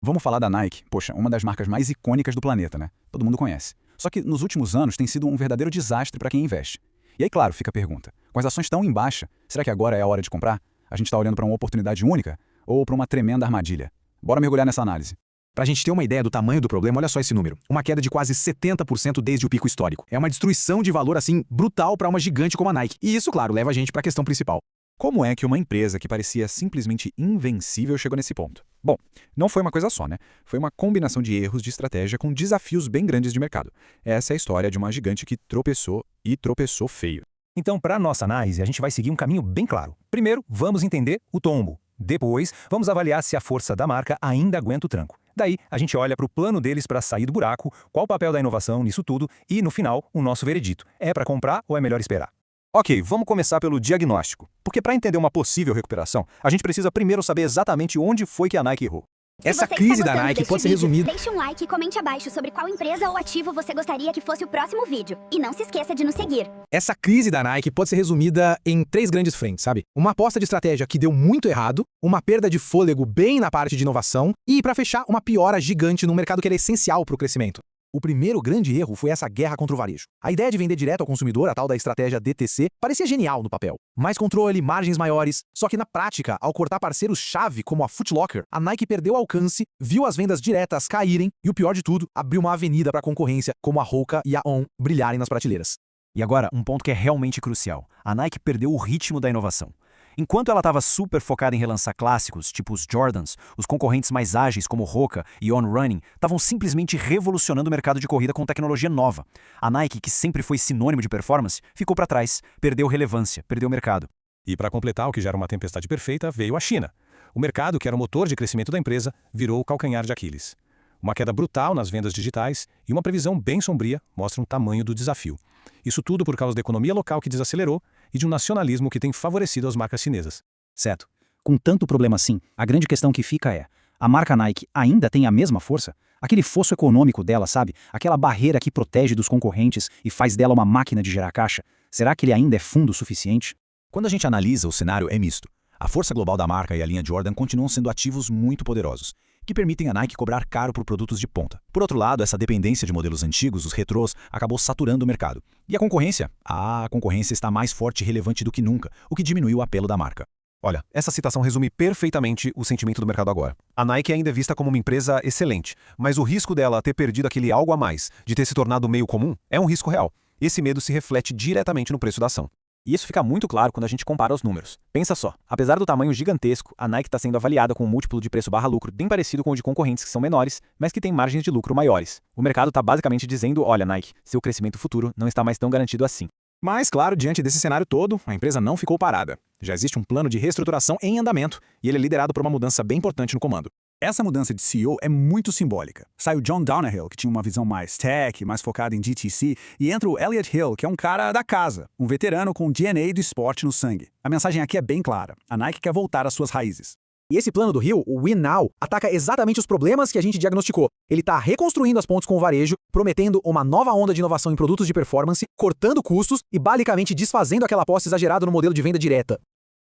Vamos falar da Nike, poxa, uma das marcas mais icônicas do planeta, né? Todo mundo conhece. Só que nos últimos anos tem sido um verdadeiro desastre para quem investe. E aí, claro, fica a pergunta: com as ações tão em baixa, será que agora é a hora de comprar? A gente está olhando para uma oportunidade única ou para uma tremenda armadilha? Bora mergulhar nessa análise. Para a gente ter uma ideia do tamanho do problema, olha só esse número. Uma queda de quase 70% desde o pico histórico. É uma destruição de valor, assim, brutal para uma gigante como a Nike. E isso, claro, leva a gente para a questão principal. Como é que uma empresa que parecia simplesmente invencível chegou nesse ponto? Bom, não foi uma coisa só, né? Foi uma combinação de erros de estratégia com desafios bem grandes de mercado. Essa é a história de uma gigante que tropeçou e tropeçou feio. Então, para nossa análise, a gente vai seguir um caminho bem claro. Primeiro, vamos entender o tombo. Depois, vamos avaliar se a força da marca ainda aguenta o tranco. Daí, a gente olha para o plano deles para sair do buraco, qual o papel da inovação nisso tudo e, no final, o nosso veredito. É para comprar ou é melhor esperar? Ok, vamos começar pelo diagnóstico. Porque para entender uma possível recuperação, a gente precisa primeiro saber exatamente onde foi que a Nike errou. Essa crise da Nike pode ser resumida. Deixe um like e comente abaixo sobre qual empresa ou ativo você gostaria que fosse o próximo vídeo. E não se esqueça de nos seguir. Essa crise da Nike pode ser resumida em 3 grandes frentes, sabe? Uma aposta de estratégia que deu muito errado, uma perda de fôlego bem na parte de inovação e, para fechar, uma piora gigante num mercado que era essencial para o crescimento. O primeiro grande erro foi essa guerra contra o varejo. A ideia de vender direto ao consumidor, a tal da estratégia DTC, parecia genial no papel. Mais controle, margens maiores. Só que na prática, ao cortar parceiros-chave como a Foot Locker, a Nike perdeu alcance, viu as vendas diretas caírem e, o pior de tudo, abriu uma avenida para a concorrência como a Hoka e a On brilharem nas prateleiras. E agora, um ponto que é realmente crucial. A Nike perdeu o ritmo da inovação. Enquanto ela estava super focada em relançar clássicos, tipo os Jordans, os concorrentes mais ágeis como Hoka e On Running estavam simplesmente revolucionando o mercado de corrida com tecnologia nova. A Nike, que sempre foi sinônimo de performance, ficou para trás, perdeu relevância, perdeu mercado. E para completar o que já era uma tempestade perfeita, veio a China. O mercado, que era o motor de crescimento da empresa, virou o calcanhar de Aquiles. Uma queda brutal nas vendas digitais e uma previsão bem sombria mostram o tamanho do desafio. Isso tudo por causa da economia local que desacelerou e de um nacionalismo que tem favorecido as marcas chinesas. Certo. Com tanto problema assim, a grande questão que fica é: a marca Nike ainda tem a mesma força? Aquele fosso econômico dela, sabe? Aquela barreira que protege dos concorrentes e faz dela uma máquina de gerar caixa? Será que ele ainda é fundo o suficiente? Quando a gente analisa, o cenário é misto. A força global da marca e a linha Jordan continuam sendo ativos muito poderosos, que permitem a Nike cobrar caro por produtos de ponta. Por outro lado, essa dependência de modelos antigos, os retrôs, acabou saturando o mercado. E a concorrência? A concorrência está mais forte e relevante do que nunca, o que diminuiu o apelo da marca. Olha, essa citação resume perfeitamente o sentimento do mercado agora. A Nike ainda é vista como uma empresa excelente, mas o risco dela ter perdido aquele algo a mais, de ter se tornado meio comum, é um risco real. Esse medo se reflete diretamente no preço da ação. E isso fica muito claro quando a gente compara os números. Pensa só, apesar do tamanho gigantesco, a Nike está sendo avaliada com um múltiplo de preço/lucro bem parecido com o de concorrentes que são menores, mas que têm margens de lucro maiores. O mercado está basicamente dizendo: olha, Nike, seu crescimento futuro não está mais tão garantido assim. Mas, claro, diante desse cenário todo, a empresa não ficou parada. Já existe um plano de reestruturação em andamento, e ele é liderado por uma mudança bem importante no comando. Essa mudança de CEO é muito simbólica. Sai o John Donahoe, que tinha uma visão mais tech, mais focada em DTC, e entra o Elliott Hill, que é um cara da casa, um veterano com DNA do esporte no sangue. A mensagem aqui é bem clara: a Nike quer voltar às suas raízes. E esse plano do Hill, o Win Now, ataca exatamente os problemas que a gente diagnosticou. Ele está reconstruindo as pontes com o varejo, prometendo uma nova onda de inovação em produtos de performance, cortando custos e basicamente desfazendo aquela aposta exagerada no modelo de venda direta.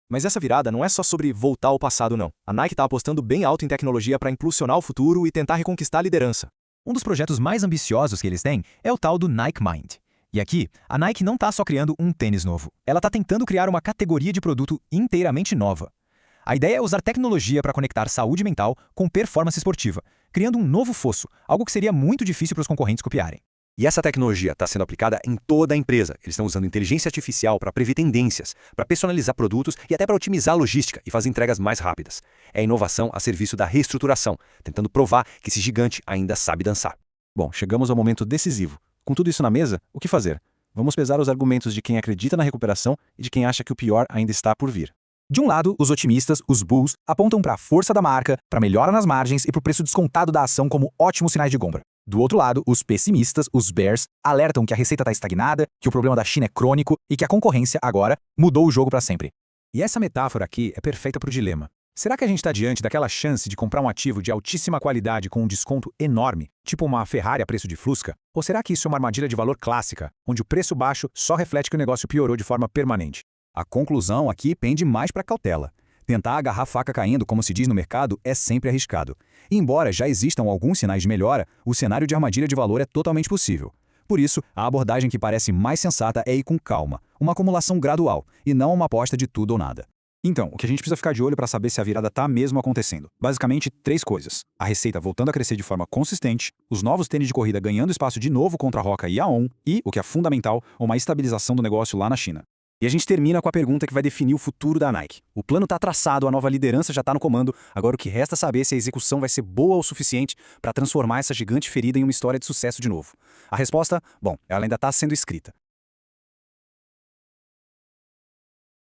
Mas essa virada não é só sobre voltar ao passado, não. A Nike está apostando bem alto em tecnologia para impulsionar o futuro e tentar reconquistar a liderança. Um dos projetos mais ambiciosos que eles têm é o tal do Nike Mind. E aqui, a Nike não está só criando um tênis novo. Ela está tentando criar uma categoria de produto inteiramente nova. A ideia é usar tecnologia para conectar saúde mental com performance esportiva, criando um novo fosso, algo que seria muito difícil para os concorrentes copiarem. E essa tecnologia está sendo aplicada em toda a empresa. Eles estão usando inteligência artificial para prever tendências, para personalizar produtos e até para otimizar a logística e fazer entregas mais rápidas. É inovação a serviço da reestruturação, tentando provar que esse gigante ainda sabe dançar. Bom, chegamos ao momento decisivo. Com tudo isso na mesa, o que fazer? Vamos pesar os argumentos de quem acredita na recuperação e de quem acha que o pior ainda está por vir. De um lado, os otimistas, os bulls, apontam para a força da marca, para melhora nas margens e para o preço descontado da ação como ótimos sinais de compra. Do outro lado, os pessimistas, os bears, alertam que a receita está estagnada, que o problema da China é crônico e que a concorrência, agora, mudou o jogo para sempre. E essa metáfora aqui é perfeita para o dilema. Será que a gente está diante daquela chance de comprar um ativo de altíssima qualidade com um desconto enorme, tipo uma Ferrari a preço de Fusca? Ou será que isso é uma armadilha de valor clássica, onde o preço baixo só reflete que o negócio piorou de forma permanente? A conclusão aqui pende mais para cautela. Tentar agarrar a faca caindo, como se diz no mercado, é sempre arriscado. E embora já existam alguns sinais de melhora, o cenário de armadilha de valor é totalmente possível. Por isso, a abordagem que parece mais sensata é ir com calma, uma acumulação gradual, e não uma aposta de tudo ou nada. Então, o que a gente precisa ficar de olho para saber se a virada está mesmo acontecendo? Basicamente, 3 coisas. A receita voltando a crescer de forma consistente, os novos tênis de corrida ganhando espaço de novo contra a Hoka e a On, e, o que é fundamental, uma estabilização do negócio lá na China. E a gente termina com a pergunta que vai definir o futuro da Nike. O plano está traçado, a nova liderança já está no comando, agora o que resta saber é se a execução vai ser boa o suficiente para transformar essa gigante ferida em uma história de sucesso de novo. A resposta, bom, ela ainda está sendo escrita.